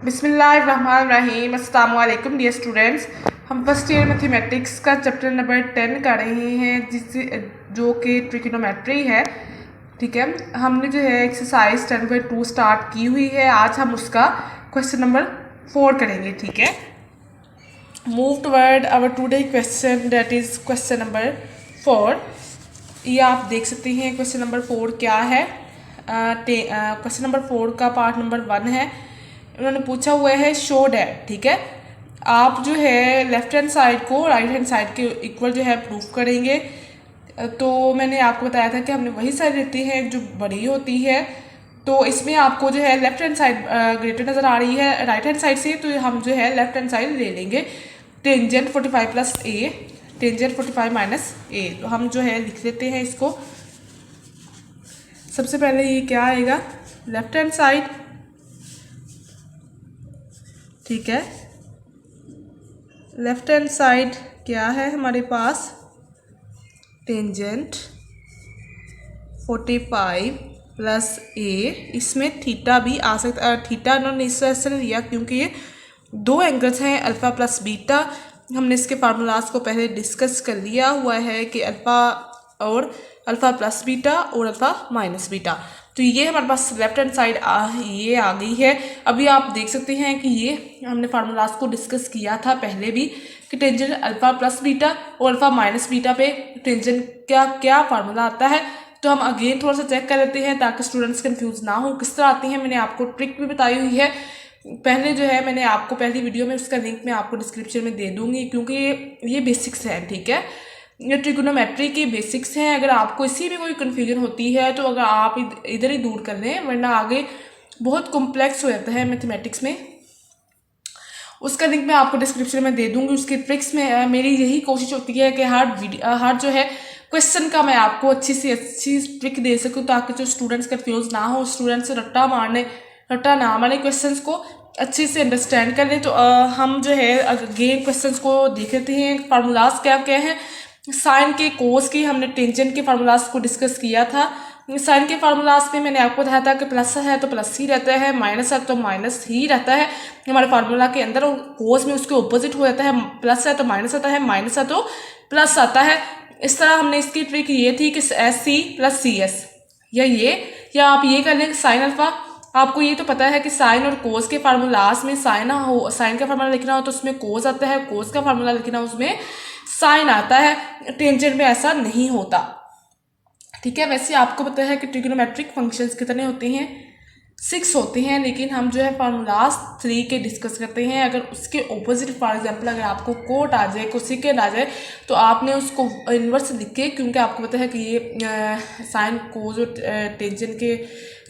बिस्मिल्लाहिर्रहमानिर्रहीम। अस्सलाम वालेकुम डियर स्टूडेंट्स। हम फर्स्ट ईयर मैथमेटिक्स का चैप्टर नंबर 10 कर रहे हैं जिससे जो कि ट्रिग्नोमेट्री है। ठीक है, हमने जो है एक्सरसाइज 10.2 स्टार्ट की हुई है। आज हम उसका क्वेश्चन नंबर 4 करेंगे। ठीक है, move toward our today question that is question number 4। ये आप देख सकते हैं क्वेश्चन नंबर 4 क्या है। क्वेश्चन नंबर 4 का पार्ट नंबर 1 है। उन्होंने पूछा हुआ है शो डैट। ठीक है, आप जो है लेफ्ट हैंड साइड को राइट हैंड साइड के इक्वल जो है प्रूफ करेंगे। तो मैंने आपको बताया था कि हमने वही साइड लेती है जो बड़ी होती है। तो इसमें आपको जो है लेफ्ट हैंड साइड ग्रेटर नज़र आ रही है राइट हैंड साइड से, तो हम जो है लेफ्ट हैंड साइड ले लेंगे। टेंजेंट 45 प्लस ए, टेंजेंट 45 माइनस ए। तो हम जो है लिख लेते हैं इसको। सबसे पहले ये क्या आएगा, लेफ्ट हैंड साइड। ठीक है, लेफ्ट हैंड साइड क्या है हमारे पास, टेंजेंट 45 प्लस ए। इसमें थीटा भी आ सकता है। थीटा उन्होंने इस तरह से लिया क्योंकि ये दो एंगल्स हैं, अल्फ़ा प्लस बीटा। हमने इसके फार्मूलाज को पहले डिस्कस कर लिया हुआ है कि अल्फ़ा और अल्फ़ा प्लस बीटा और अल्फ़ा माइनस बीटा। तो ये हमारे पास लेफ्ट हैंड साइड ये आ गई है। अभी आप देख सकते हैं कि ये हमने फार्मूलाज को डिस्कस किया था पहले भी कि टेंजेंट अल्फ़ा प्लस बीटा और अल्फ़ा माइनस बीटा पे टेंजेंट क्या क्या फार्मूला आता है। तो हम अगेन थोड़ा सा चेक कर लेते हैं ताकि स्टूडेंट्स कंफ्यूज ना हो किस तरह आती हैं। मैंने आपको ट्रिक भी बताई हुई है पहले, जो है मैंने आपको पहली वीडियो में, उसका लिंक मैं आपको डिस्क्रिप्शन में दे दूंगी क्योंकि ये बेसिक्स हैं। ठीक है, ये ट्रिग्नोमेट्री के बेसिक्स हैं। अगर आपको इसी में कोई कन्फ्यूजन होती है तो अगर आप इधर ही दूर कर लें, वरना आगे बहुत कॉम्प्लेक्स हो जाता है मैथमेटिक्स में। उसका लिंक मैं आपको डिस्क्रिप्शन में दे दूंगी। उसके ट्रिक्स में मेरी यही कोशिश होती है कि हर जो है क्वेश्चन का मैं आपको अच्छी से अच्छी ट्रिक दे सकूं ताकि जो स्टूडेंट्स कंफ्यूज ना हो, स्टूडेंट्स रट्टा ना मारे, क्वेश्चंस को अच्छे से अंडरस्टैंड कर लें। तो हम जो है अगेन क्वेश्चंस को देख लेते हैं। फार्मूलाज क्या क्या हैं, साइन के, कोस के, हमने टेंजेंट के फार्मूलाज को डिस्कस किया था। साइन के फार्मूलाज में मैंने आपको बताया था कि प्लस है तो प्लस ही रहता है, माइनस है तो माइनस ही रहता है हमारे फार्मूला के अंदर। और कोस में उसके ऑपोजिट हो जाता है, प्लस है तो माइनस आता है, माइनस है तो प्लस आता है। इस तरह हमने इसकी ट्रिक ये थी कि S C plus C S, या आप ये कर लें साइन अल्फा। आपको ये तो पता है कि साइन और कोस के फार्मूलाज में साइन का फार्मूला लिखना हो तो उसमें कोस आता है, कोस का फार्मूला लिखना हो उसमें साइन आता है। टेंजेंट में ऐसा नहीं होता। ठीक है, वैसे आपको पता है कि ट्रिग्नोमेट्रिक फंक्शंस कितने होते हैं, 6 होते हैं, लेकिन हम जो है फार्मूलाज 3 के डिस्कस करते हैं। अगर उसके ऑपोजिट फॉर एग्जांपल अगर आपको कोट आ जाए, कोसिकेंड आ जाए, तो आपने उसको इन्वर्स लिखे, क्योंकि आपको पता है कि ये साइन कोस और टेंजेंट के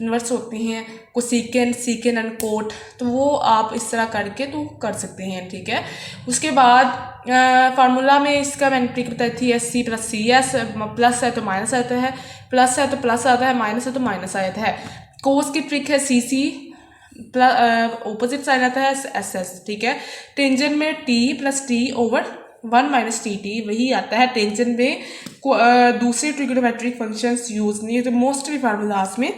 इन्वर्स होते हैं, कोसिकेंड, सीकेंड एंड कोट। तो वो आप इस तरह करके तो कर सकते हैं। ठीक है, उसके बाद फार्मूला में इसका मैंने ट्रिक बताई थी, S C plus C S. Plus है तो माइनस आता है, प्लस है तो प्लस आता है, माइनस है तो माइनस आता है। कोस की ट्रिक है सी सी प्लस ऑपोजिट साइन आता है एस एस। ठीक है, टेंजेंट में T plus T over 1 minus T T वही आता है। टेंजेंट में दूसरे ट्रिग्नोमेट्रिक फंक्शंस यूज नहीं है तो मोस्टली फार्मूलाज में।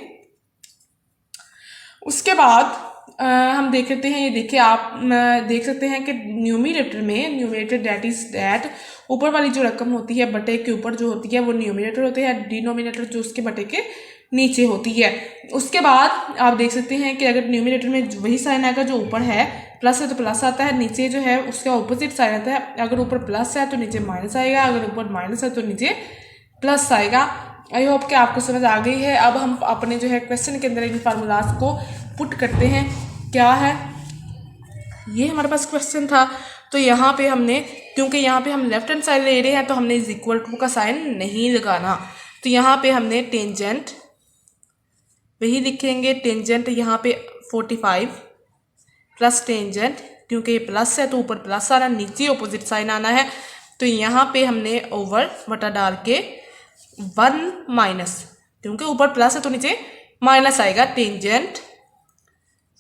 उसके बाद हम देख लेते हैं, ये देखिए आप देख सकते हैं कि न्यूमिनेटर दैट इज दैट, ऊपर वाली जो रकम होती है बटे के ऊपर जो होती है वो न्यूमिनेटर होते हैं, डिनोमिनेटर जो उसके बटे के नीचे होती है। उसके बाद आप देख सकते हैं कि अगर न्यूमिनेटर में वही साइन आएगा जो ऊपर है, प्लस है तो प्लस आता है, नीचे जो है उसका ऑपोजिट साइन आता है। अगर ऊपर प्लस है तो नीचे माइनस आएगा, अगर ऊपर माइनस है तो नीचे प्लस आएगा। आई होप कि आपको समझ आ गई है। अब हम अपने जो है क्वेश्चन के अंदर इन फार्मूलाज को पुट करते हैं। क्या है, ये हमारे पास क्वेश्चन था, तो यहाँ पे हमने, क्योंकि यहाँ पे हम लेफ्ट हैंड साइड ले रहे हैं तो हमने इज इक्वल टू का साइन नहीं लगाना। तो यहाँ पे हमने टेंजेंट वही लिखेंगे, टेंजेंट यहाँ पे 45 प्लस टेंजेंट, क्योंकि ये प्लस है तो ऊपर प्लस आना, नीचे ऑपोजिट साइन आना है। तो यहाँ पे हमने ओवर बटा डाल के 1 माइनस, क्योंकि ऊपर प्लस है तो नीचे माइनस आएगा। टेंजेंट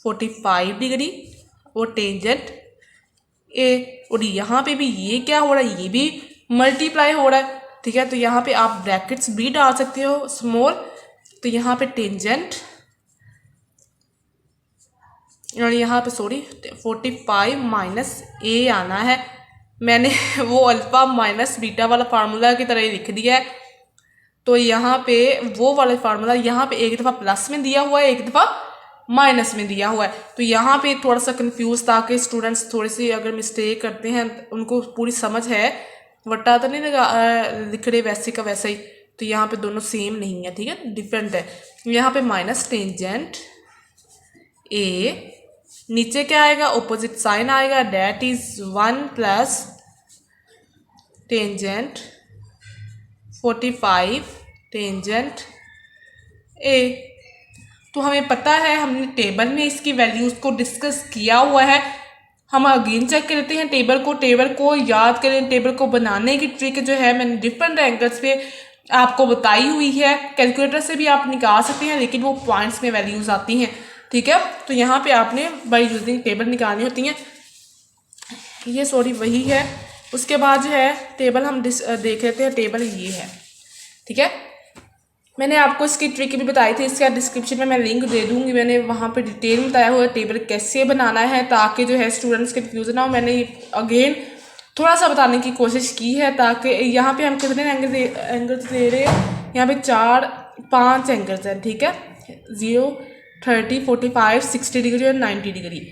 45 डिग्री और टेंजेंट ए, और यहाँ पे भी ये क्या हो रहा है, ये भी मल्टीप्लाई हो रहा है। ठीक है, तो यहाँ पे आप ब्रैकेट्स भी डाल सकते हो स्मॉल। तो यहाँ पे टेंजेंट और यहाँ पे सॉरी 45 माइनस ए आना है। मैंने वो अल्फ़ा माइनस बीटा वाला फार्मूला की तरह ही लिख दिया है। तो यहाँ पे वो वाला फार्मूला यहाँ पे एक दफ़ा प्लस में दिया हुआ है, एक दफ़ा माइनस में दिया हुआ है। तो यहाँ पे थोड़ा सा कंफ्यूज, ताकि स्टूडेंट्स थोड़ी सी अगर मिस्टेक करते हैं उनको पूरी समझ है, वट्टा तो नहीं लगा लिख रहे वैसे का वैसा ही। तो यहाँ पे दोनों सेम नहीं है, ठीक है, डिफरेंट है। यहाँ पे माइनस टेंजेंट ए, नीचे क्या आएगा, ऑपोजिट साइन आएगा, that is 1 plus tangent 45 tangent A. तो हमें पता है, हमने टेबल में इसकी वैल्यूज़ को डिस्कस किया हुआ है। हम अगेन चेक करते हैं टेबल को याद करें। टेबल को बनाने की ट्रिक जो है मैंने डिफरेंट एंगल्स पे आपको बताई हुई है। कैलकुलेटर से भी आप निकाल सकते हैं, लेकिन वो पॉइंट्स में वैल्यूज़ आती हैं, ठीक है। तो यहाँ पे आपने बाय यूजिंग टेबल निकालनी होती हैं। ये सॉरी वही है। उसके बाद जो है टेबल हम देख लेते हैं। टेबल ये है, ठीक है। मैंने आपको इसकी ट्रिक भी बताई थी, इसका डिस्क्रिप्शन में मैं लिंक दे दूँगी। मैंने वहाँ पे डिटेल में बताया हुआ है टेबल कैसे बनाना है, ताकि जो है स्टूडेंट्स कन्फ्यूजन ना हो। मैंने अगेन थोड़ा सा बताने की कोशिश की है, ताकि यहाँ पे हम कितने एंगल्स दे रहे हैं, यहाँ पे 4-5 एंगल्स हैं, ठीक है। 0, 30, 45, 60 डिग्री और 90 डिग्री।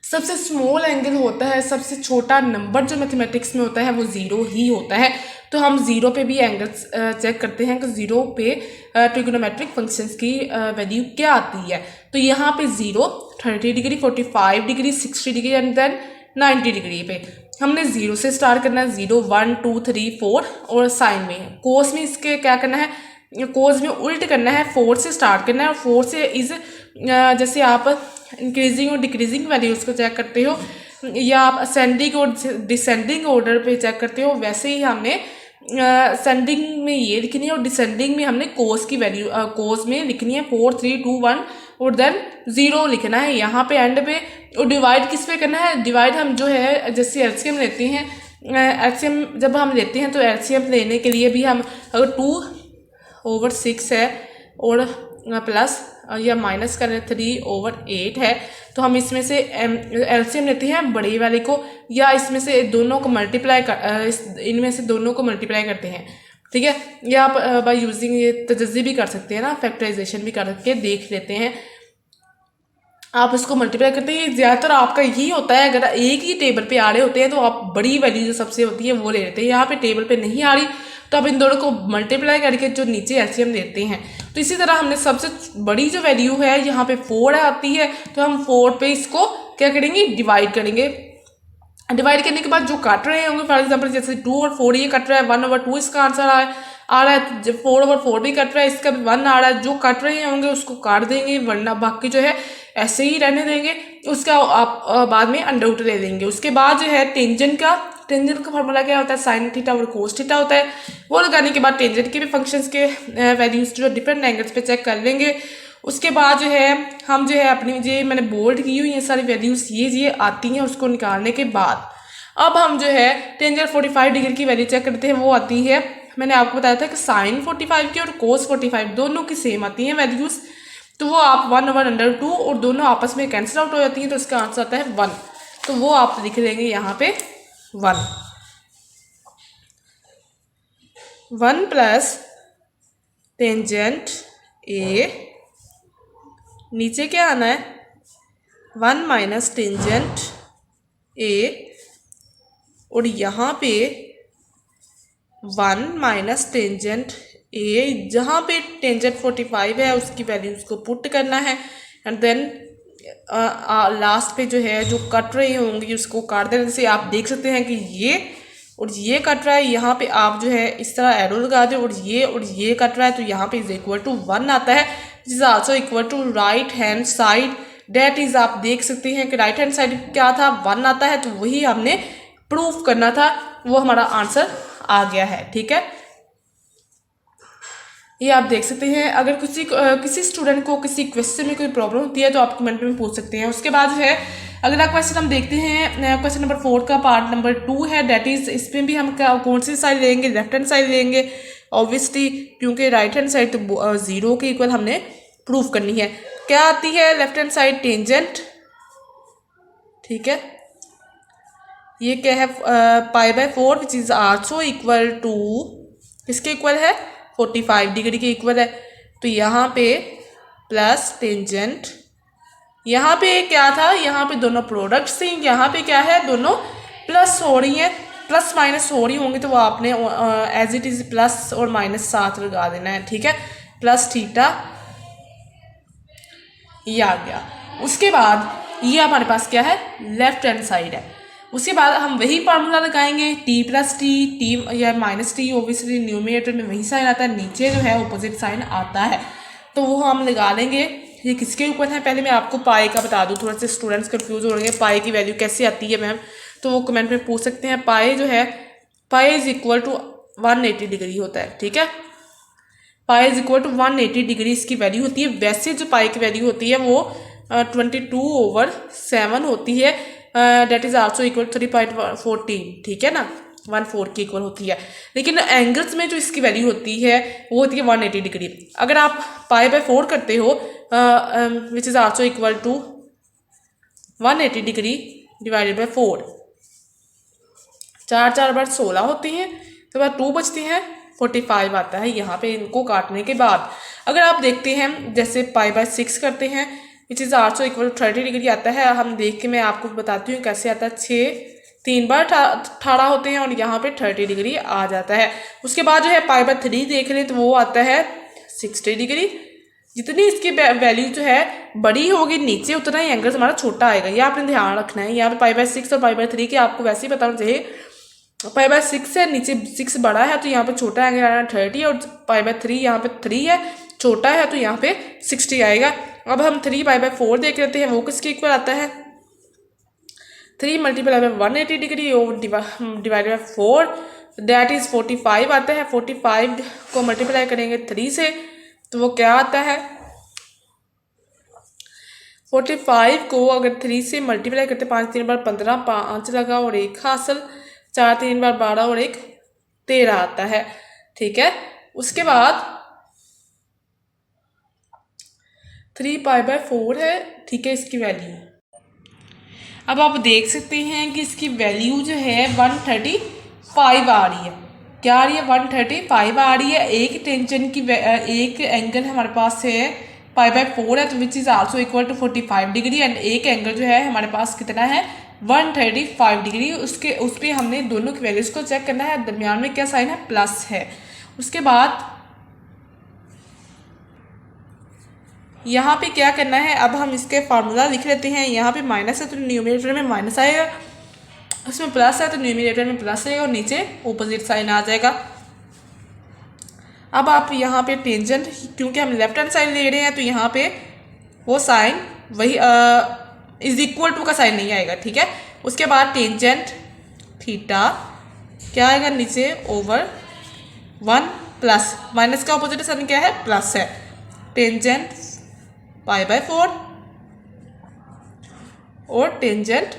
सबसे स्मॉल एंगल होता है, सबसे छोटा नंबर जो मैथमेटिक्स में होता है वो 0 ही होता है। तो हम 0 पे भी एंगल्स चेक करते हैं कि 0 पे ट्रिग्नोमेट्रिक फंक्शंस की वैल्यू क्या आती है। तो यहाँ पे 0, 30 degree, 45 degree, 60 degree and then 90 degree पे हमने 0 से स्टार्ट करना है। 0, 1, 2, 3, 4 और साइन में कोस में इसके क्या करना है, कोस में उल्ट करना है, 4 से स्टार्ट करना है। और 4 से इज जैसे आप इंक्रीजिंग और डिक्रीजिंग वैल्यूज़ को चेक करते हो, या आप असेंडिंग और डिसेंडिंग ऑर्डर पे चेक करते हो, वैसे ही हमने असेंडिंग में ये लिखनी है और डिसेंडिंग में हमने कोस की वैल्यू कोस में लिखनी है 4, 3, 2, 1 और देन 0 लिखना है यहाँ पे एंड पे। और डिवाइड किस पे करना है, डिवाइड हम जो है जैसे एलसीएम लेते हैं, एलसीएम जब हम लेते हैं तो एलसीएम लेने के लिए भी हम अगर 2/6 है और प्लस या माइनस करें 3/8 है, तो हम इसमें से एलसीएम लेते हैं बड़ी वाले को, या इसमें से दोनों को मल्टीप्लाई इनमें से दोनों को मल्टीप्लाई करते हैं, ठीक है। या आप बाय यूजिंग ये तजज़ी भी कर सकते हैं ना, फैक्टराइजेशन भी करके देख लेते हैं। आप इसको मल्टीप्लाई करते हैं, ज़्यादातर आपका यही होता है। अगर एक ही टेबल पे आ रहे होते हैं तो आप बड़ी वैल्यू जो सबसे होती है वो ले लेते हैं। यहाँ पे टेबल पे नहीं आ रही तो आप इन दोनों को मल्टीप्लाई करके जो नीचे एलसीएम लेते हैं। तो इसी तरह हमने सबसे बड़ी जो वैल्यू है यहाँ पे 4 आती है, तो हम 4 पे इसको क्या करेंगे, डिवाइड करेंगे। डिवाइड करने के बाद जो काट रहे होंगे, फॉर एग्जाम्पल जैसे 2 और 4 ये कट रहा है, 1/2 इसका आंसर आ रहा है, 4/4 भी कट रहा है, इसका भी 1 आ रहा है। जो कट रहे होंगे उसको काट देंगे, वरना बाकी जो है ऐसे ही रहने देंगे। उसका आप बाद में अंडर रूट ले लेंगे। उसके बाद जो है टेंजेंट का फार्मूला क्या होता है, साइन थीटा और कोस थीटा होता है। वो लगाने के बाद टेंजेंट के भी फंक्शंस के वैल्यूज जो डिफरेंट एंगल्स पे चेक कर लेंगे। उसके बाद जो है हम जो है अपनी जो मैंने बोल्ड की हुई ये सारी वैल्यूज ये आती हैं। उसको निकालने के बाद अब हम जो है टेंजेंट 45 डिग्री की वैल्यू चेक करते हैं। वो आती है, मैंने आपको बताया था कि साइन 45 की और कोस 45 दोनों की सेम आती हैं वैल्यूज़। तो वो आप 1/√2 और दोनों आपस में कैंसिल आउट हो जाती हैं, तो इसका आंसर आता है 1। तो वो आप लिख देंगे यहाँ पे 1 प्लस टेंजेंट ए, नीचे क्या आना है 1 माइनस टेंजेंट ए, और यहाँ पे 1 माइनस टेंजेंट ए, जहाँ पे टेंजेंट 45 है उसकी वैल्यूज़ को पुट करना है एंड देन लास्ट पे जो है जो कट रहे होंगे उसको काट देना। जैसे आप देख सकते हैं कि ये और ये कट रहा है, यहाँ पे आप जो है इस तरह एरो लगा दे और ये कट रहा है, तो यहाँ पे इज इक्वल टू 1 आता है, this is also equal to right hand side. That is आप देख सकते हैं कि राइट हैंड साइड क्या था 1 आता है, तो वही हमने प्रूफ करना था, वो हमारा आंसर आ गया है, ठीक है। ये आप देख सकते हैं। अगर किसी स्टूडेंट को किसी क्वेश्चन में कोई प्रॉब्लम होती है तो आप कमेंट में पूछ सकते हैं। उसके बाद जो है अगला क्वेश्चन हम देखते हैं, क्वेश्चन नंबर 4 का पार्ट नंबर 2 है। डेट इज इसमें भी हम कौन सी साइड लेंगे, लेफ्ट हैंड साइड लेंगे ऑब्वियसली, क्योंकि राइट हैंड साइड तो 0 के इक्वल हमने प्रूफ करनी है। क्या आती है लेफ्ट हैंड साइड? टेंजेंट, ठीक है। ये क्या है? π/4 which is also equal to, किसके इक्वल है? 45 डिग्री के इक्वल है। तो यहाँ पे प्लस टेंजेंट, यहाँ पे क्या था? यहाँ पे दोनों प्रोडक्ट्स थी, यहाँ पे क्या है? दोनों प्लस हो रही हैं, प्लस माइनस हो रही होंगी, तो वो आपने एज इट इज प्लस और माइनस साथ लगा देना है, ठीक है। प्लस थीटा, ये आ गया। उसके बाद ये हमारे पास क्या है? लेफ्ट हैंड साइड है। उसके बाद हम वही फार्मूला लगाएंगे, टी प्लस टी या माइनस टी, ओबियसली न्यूमरेटर में वही साइन आता है, नीचे जो है अपोजिट साइन आता है, तो वो हम लगा लेंगे। ये किसके ऊपर है? पहले मैं आपको पाई का बता दूं, थोड़ा से स्टूडेंट्स कंफ्यूज हो रहे हैं, पाई की वैल्यू कैसे आती है मैम, तो वो कमेंट में पूछ सकते हैं। पाई जो है, pi is equal to 180 degree होता है, ठीक है। Pi is equal to 180 degree इसकी वैल्यू होती है। वैसे जो पाई की वैल्यू होती है वो 22/7 होती है, डेट इज आल्सो इक्वल 3.14, ठीक है ना, 1/4 की इक्वल होती है। लेकिन एंगल्स में जो इसकी वैल्यू होती है वो होती है 180 डिग्री। अगर आप π/4 करते हो which is also equal to 180 degree divided by 4, 4×4 = 16 होती हैं, तो बाद 2 बचती हैं, 45 आता है यहाँ पे इनको काटने के बाद। अगर आप देखते हैं जैसे π/6 करते हैं विच इज़ आल्सो इक्वल 30 डिग्री आता है। हम देख के मैं आपको बताती हूँ कैसे आता है। 6 3 बार 18 होते हैं और यहाँ पे 30 डिग्री आ जाता है। उसके बाद जो है π/3 देख लें तो वो आता है 60 डिग्री। जितनी इसकी वैल्यू जो है बड़ी होगी नीचे, उतना ही एंगल हमारा छोटा आएगा, ये आपने ध्यान रखना है। यहाँ पे π/6 और π/3 के आपको वैसे ही बताना चाहिए। π/6 है, नीचे 6 बड़ा है तो यहाँ पे छोटा एंगल आना 30, और π/3 यहाँ पे 3 है, छोटा है तो यहाँ पे 60 आएगा। अब हम 3π/4 देख लेते हैं, वो किसके इक्वल आता है? 3 × 180 degree divided by 4, that is 45 आता है। 45 को मल्टीप्लाई करेंगे 3 से तो वो क्या आता है? 45 को अगर 3 से मल्टीप्लाई करते, 5 3 बार 15, 5 लगा और 1 हासिल, 4 3 बार 12 और 1 13 आता है, ठीक है। उसके बाद 3π/4 है, ठीक है, इसकी वैल्यू। अब आप देख सकते हैं कि इसकी वैल्यू जो है 135 आ रही है। क्या आ रही है? 135 आ रही है। एक टेंजेंट की एक एंगल हमारे पास है π/4 है, तो which is also equal to 45 degree, and एक एंगल जो है हमारे पास कितना है? 135 डिग्री। उसके उस पर हमने दोनों की वैल्यूज को चेक करना है। दरमियान में क्या साइन है? प्लस है। उसके बाद यहाँ पे क्या करना है? अब हम इसके फार्मूला लिख लेते हैं। यहाँ पे माइनस है तो न्यूमरेटर में माइनस आएगा, उसमें प्लस है तो न्यूमरेटर में प्लस आएगा और नीचे ऑपोजिट साइन आ जाएगा। अब आप यहाँ पे टेंजेंट, क्योंकि हम लेफ्ट हैंड साइड ले रहे हैं तो यहाँ पे वो साइन वही इज इक्वल टू का साइन नहीं आएगा, ठीक है। उसके बाद टेंजेंट थीटा क्या आएगा? नीचे ओवर 1 प्लस, माइनस का ऑपोजिट साइन क्या है? प्लस है। टेंजेंट π/4 और टेंजेंट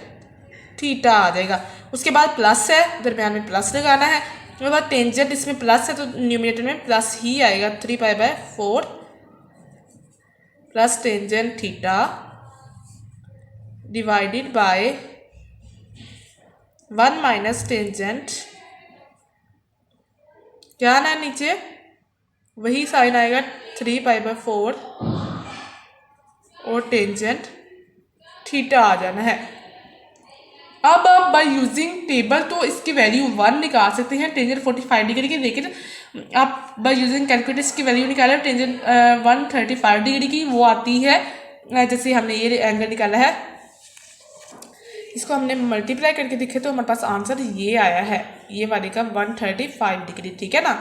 थीटा आ जाएगा। उसके बाद प्लस है, दरम्यान में प्लस लगाना है। उसके बाद टेंजेंट इसमें प्लस है तो न्यूमरेटर में प्लस ही आएगा। 3π/4 plus tangent theta divided by 1 minus tangent, क्या आना है नीचे? वही साइन आएगा 3π/4 और टेंजेंट थीटा आ जाना है। अब आप बाय यूजिंग टेबल तो इसकी वैल्यू 1 निकाल सकते हैं टेंजेंट 45 डिग्री की, लेकिन आप बाय यूजिंग कैलकुलेटर इसकी वैल्यू निकालें टेंजेंट 135 डिग्री की, वो आती है जैसे हमने ये एंगल निकाला है, इसको हमने मल्टीप्लाई करके देखे तो हमारे पास आंसर ये आया है, ये वाले का 135 डिग्री, ठीक है ना।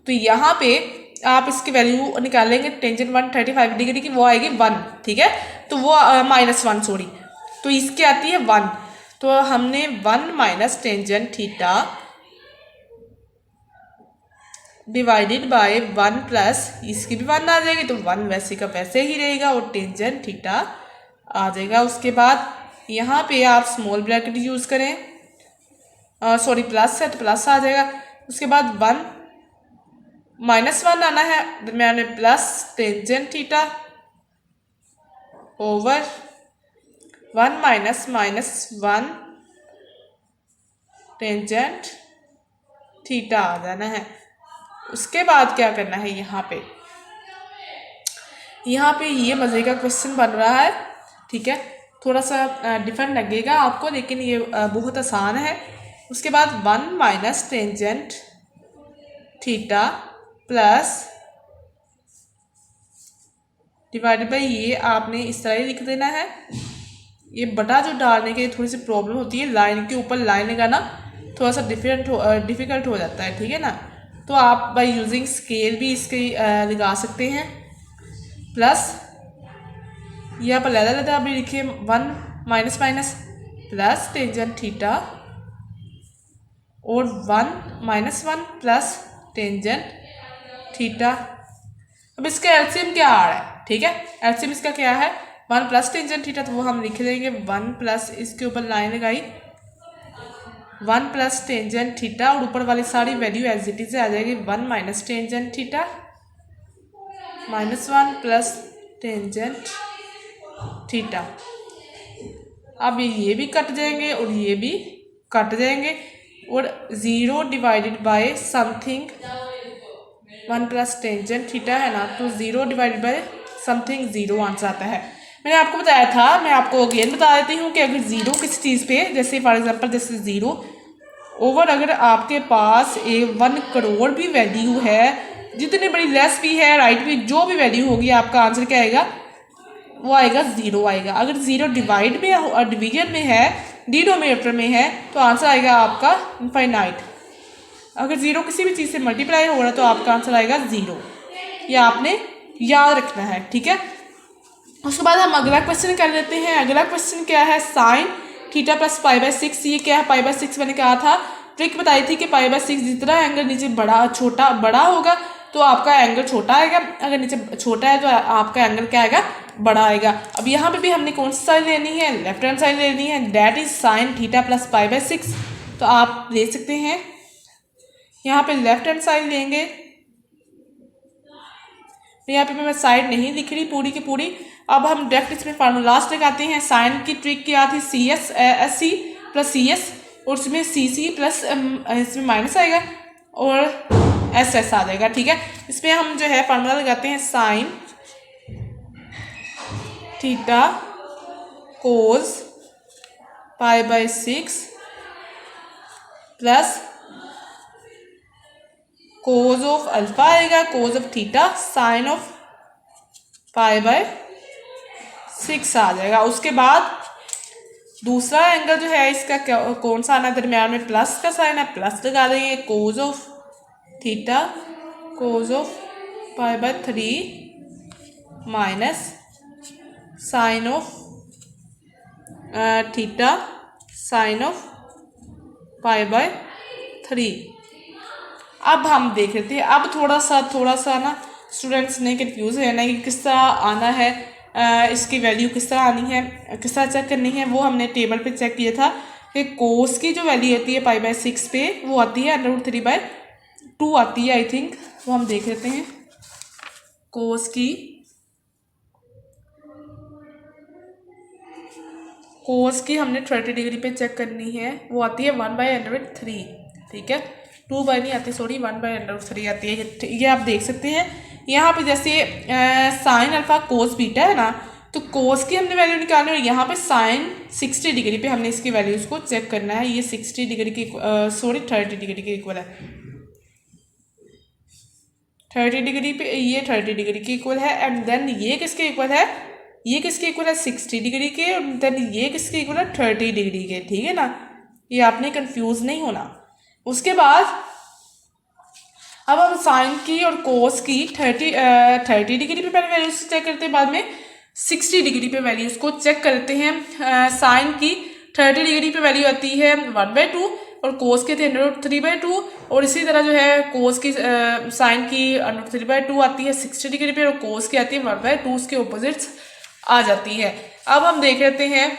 तो यहाँ पे आप इसकी वैल्यू निकालेंगे टेंजेंट 135 डिग्री की, वो आएगी 1, ठीक है। तो वो -1 सॉरी, तो इसकी आती है 1, तो हमने 1 minus tangent theta divided by 1 plus इसकी भी 1 आ जाएगी, तो 1 वैसे का वैसे ही रहेगा और टेंजेंट थीटा आ जाएगा। उसके बाद यहाँ पे आप स्मॉल ब्रैकेट यूज़ करें, सॉरी प्लस है तो प्लस आ जाएगा। उसके बाद 1 -1 आना है, दरम्यान में plus tangent theta over 1 minus -1 tangent theta आ जाना है। उसके बाद क्या करना है, यहाँ पे ये मज़े का क्वेश्चन बन रहा है, ठीक है। थोड़ा सा डिफरेंट लगेगा आपको, लेकिन ये बहुत आसान है। उसके बाद 1 minus tangent theta plus divided by ये आपने इस तरह ही लिख देना है। ये बटा जो डालने के थोड़ी सी प्रॉब्लम होती है, लाइन के ऊपर लाइन लगाना थोड़ा सा डिफ़िकल्ट हो जाता है, ठीक है ना। तो आप बाय यूजिंग स्केल भी इसके लगा सकते हैं। प्लस यहाँ पर लहदा अभी लिखिए 1 minus minus plus tangent theta और 1 माइनस 1 प्लस टेंजेंट थीटा। अब इसका एलसीएम क्या आ रहा है, ठीक है। एलसीएम इसका क्या है, 1 प्लस टेंजेंट थीटा, तो वो हम लिख देंगे 1 प्लस, इसके ऊपर लाइन लगाई 1 प्लस टेंजेंट थीटा और ऊपर वाली सारी वैल्यू एज इट इज आ जाएगी 1 minus tangent theta -1 plus tangent theta. अब ये भी कट जाएंगे और ये भी कट जाएंगे और 0 divided by something 1 plus tangent theta है ना, तो 0 डिवाइडेड बाय समथिंग 0 आंसर आता है। मैंने आपको बताया था, मैं आपको अगेन बता देती हूँ कि अगर 0 किसी चीज़ पे, जैसे फॉर एग्जांपल जैसे 0 ओवर अगर आपके पास 1 करोड़ भी वैल्यू है, जितनी बड़ी लेस भी है राइट भी, जो भी वैल्यू होगी आपका आंसर क्या आएगा, वो आएगा 0 आएगा। अगर 0 डिवाइड में और डिवीजन में है, डिनोमिनेटर में है, तो आंसर आएगा आपका इनफाइनाइट। अगर 0 किसी भी चीज़ से मल्टीप्लाई हो रहा है तो आपका आंसर आएगा 0। ये आपने याद रखना है, ठीक है। उसके बाद हम अगला क्वेश्चन कर लेते हैं। अगला क्वेश्चन क्या है, साइन थीटा प्लस π/6। ये क्या है, π/6 मैंने कहा था, ट्रिक बताई थी कि π/6 जितना एंगल नीचे बड़ा होगा तो आपका एंगल छोटा आएगा, अगर नीचे छोटा है तो आपका एंगल क्या आएगा, बड़ा आएगा। अब यहाँ पे भी हमने कौन सी साइड लेनी है, लेफ्ट हैंड साइड लेनी है, that is sine theta plus π/6। तो आप ले सकते हैं, यहाँ पे लेफ्ट हैंड साइड लेंगे। यहाँ पे मैं साइड नहीं लिख रही पूरी की पूरी। अब हम डायरेक्ट इसमें फार्मूलाज लगाते हैं। साइन की ट्रिक क्या थी, SC प्लस CS और उसमें CC प्लस इसमें माइनस आएगा और SS आ जाएगा, ठीक है। इसमें हम जो है फार्मूला लगाते हैं, sine theta cos π/6 plus cos of alpha आएगा, cos of theta sine of π/6 आ जाएगा। उसके बाद दूसरा एंगल जो है इसका कौन सा आना है, दरम्यान में प्लस का साइन है, प्लस लगा देंगे, cos of theta cos of π/3 minus sine of theta sine of π/3। अब हम देख लेते हैं। अब थोड़ा सा ना स्टूडेंट्स ने कंफ्यूज है ना कि किस तरह आना है, इसकी वैल्यू किस तरह आनी है, किस तरह चेक करनी है। वो हमने टेबल पे चेक किया था कि कोस की जो वैल्यू होती है π/6 पे, वो आती है √3/2 आती है, आई थिंक। वो हम देख लेते हैं। कोस की हमने 30 डिग्री पे चेक करनी है, वो आती है 1/√3, ठीक है। 2 बाई नहीं आती, सॉरी 1/√3 आती है। ये आप देख सकते हैं। यहाँ पे जैसे साइन अल्फा कोस बीटा है ना, तो कोस की हमने वैल्यू निकालनी है और यहाँ पे साइन 60 डिग्री पे हमने इसकी वैल्यूज़ को चेक करना है। ये 60 डिग्री की 30 डिग्री के इक्वल है, 30 डिग्री पे ये 30 डिग्री के इक्वल है। एंड देन ये किसके इक्वल है, ये किसके इक्वल है, 60 डिग्री के। और देन ये किसके इक्वल है, 30 डिग्री के, ठीक है ना। ये आपने कंफ्यूज नहीं होना। उसके बाद अब हम साइन की और कोस की 30 डिग्री पे पहले वैल्यूज चेक करते हैं, बाद में 60 डिग्री पे वैल्यूज को चेक करते हैं। साइन की 30 डिग्री पे वैल्यू आती है 1/2 और कोस के थे √3/2। और इसी तरह जो है कोस की साइन की √3/2 आती है 60 डिग्री पे और कोस की आती है 1/2, उसके ऑपोजिट्स आ जाती है। अब हम देख लेते हैं,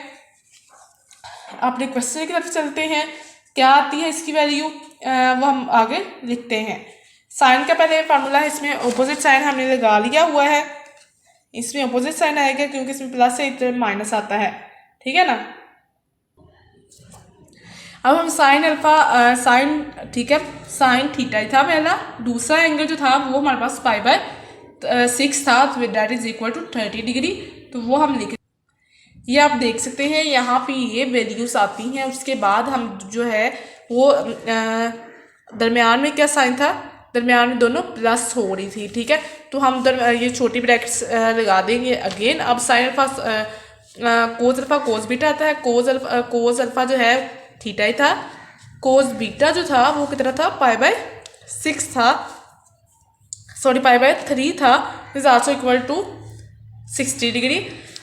अपने क्वेश्चन की तरफ चलते हैं, क्या आती है इसकी वैल्यू, वो हम आगे लिखते हैं। साइन का पहले फार्मूला है, इसमें ऑपोजिट साइन हमने लगा लिया हुआ है। इसमें अपोजिट साइन आएगा क्योंकि इसमें प्लस है, इधर माइनस आता है, ठीक है ना। अब हम साइन अल्फा साइन, ठीक है, साइन थीटा ही था पहला, दूसरा एंगल जो था वो हमारे पास π/6 था, that is equal to 30 degree. तो वो हम लिख, ये आप देख सकते हैं यहाँ पे ये वैल्यूज आती हैं। उसके बाद हम जो है वो दरमियान में क्या साइन था, दरमियान में दोनों प्लस हो रही थी, ठीक है। तो हम ये छोटी ब्रैकेट्स लगा देंगे अगेन। अब sine alpha cos alpha cos beta आता है, कोस अल्फा जो है थीटा ही था, कोस बीटा जो था वो कितना था, π/6 था, सॉरी π/3 था, is also equal to 60 degree.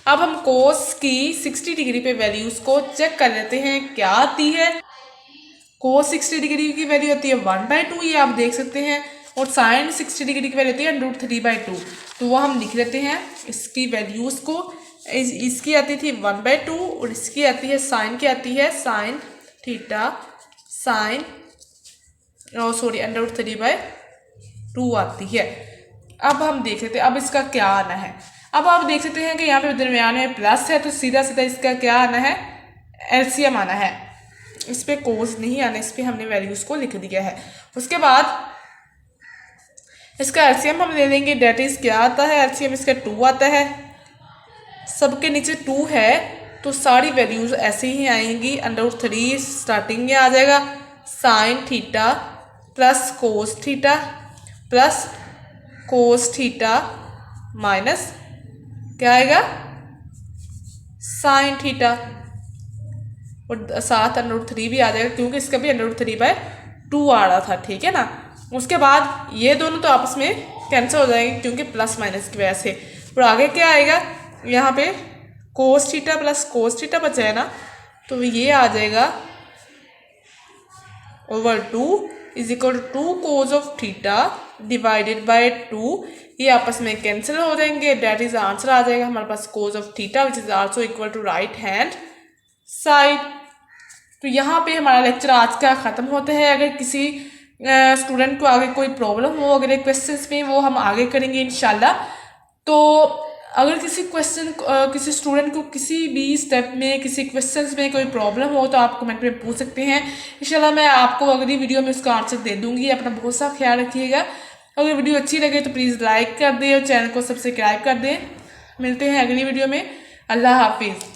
अब हम कोस की 60 डिग्री पे वैल्यूज को चेक कर लेते हैं क्या आती है। कोस 60 डिग्री की वैल्यू होती है 1/2, ये आप देख सकते हैं, और साइन 60 डिग्री की वैल्यू होती है √3/2। तो वो हम लिख लेते हैं इसकी वैल्यूज को। इसकी आती थी 1/2 और इसकी आती है साइन की आती है साइन थीटा साइन सॉरी √3/2 आती है। अब हम देख लेते हैं अब इसका क्या आना है। अब आप देख सकते हैं कि यहाँ पे दरमियान में प्लस है, तो सीधा सीधा इसका क्या आना है, एलसीएम आना है। इस पर कोस नहीं आना, इस पर हमने वैल्यूज को लिख दिया है। उसके बाद इसका एलसीएम हम ले लेंगे, डेट इज क्या आता है, एलसीएम इसका 2 आता है, सबके नीचे 2 है, तो सारी वैल्यूज ऐसे ही आएंगी। √3 स्टार्टिंग में आ जाएगा, sign theta plus cos theta plus cos theta minus क्या आएगा, साइन थीटा, और साथ √3 भी आ जाएगा क्योंकि इसका भी √3/2 आ रहा था, ठीक है ना। उसके बाद ये दोनों तो आपस में कैंसिल हो जाएंगे क्योंकि प्लस माइनस की वजह से, और आगे क्या आएगा, यहाँ पे cos theta plus cos theta बचा है ना, तो ये आ जाएगा /2 is equal to 2 cos of theta divided by 2, ये आपस में कैंसिल हो जाएंगे, डेट इज आंसर आ जाएगा हमारे पास cos of theta which is also equal to right hand side. तो यहाँ पे हमारा लेक्चर आज का ख़त्म होता है। अगर किसी स्टूडेंट को आगे कोई प्रॉब्लम हो अगले क्वेश्चंस में, वो हम आगे करेंगे इंशाल्लाह। तो अगर किसी स्टूडेंट को किसी भी स्टेप में किसी क्वेश्चंस में कोई प्रॉब्लम हो तो आप कमेंट में पूछ सकते हैं, इंशाल्लाह मैं आपको अगली वीडियो में उसका आंसर दे दूंगी। अपना बहुत सा ख्याल रखिएगा। अगर वीडियो अच्छी लगे तो प्लीज़ लाइक कर दें और चैनल को सब्सक्राइब कर दें। मिलते हैं अगली वीडियो में। अल्लाह हाफिज़।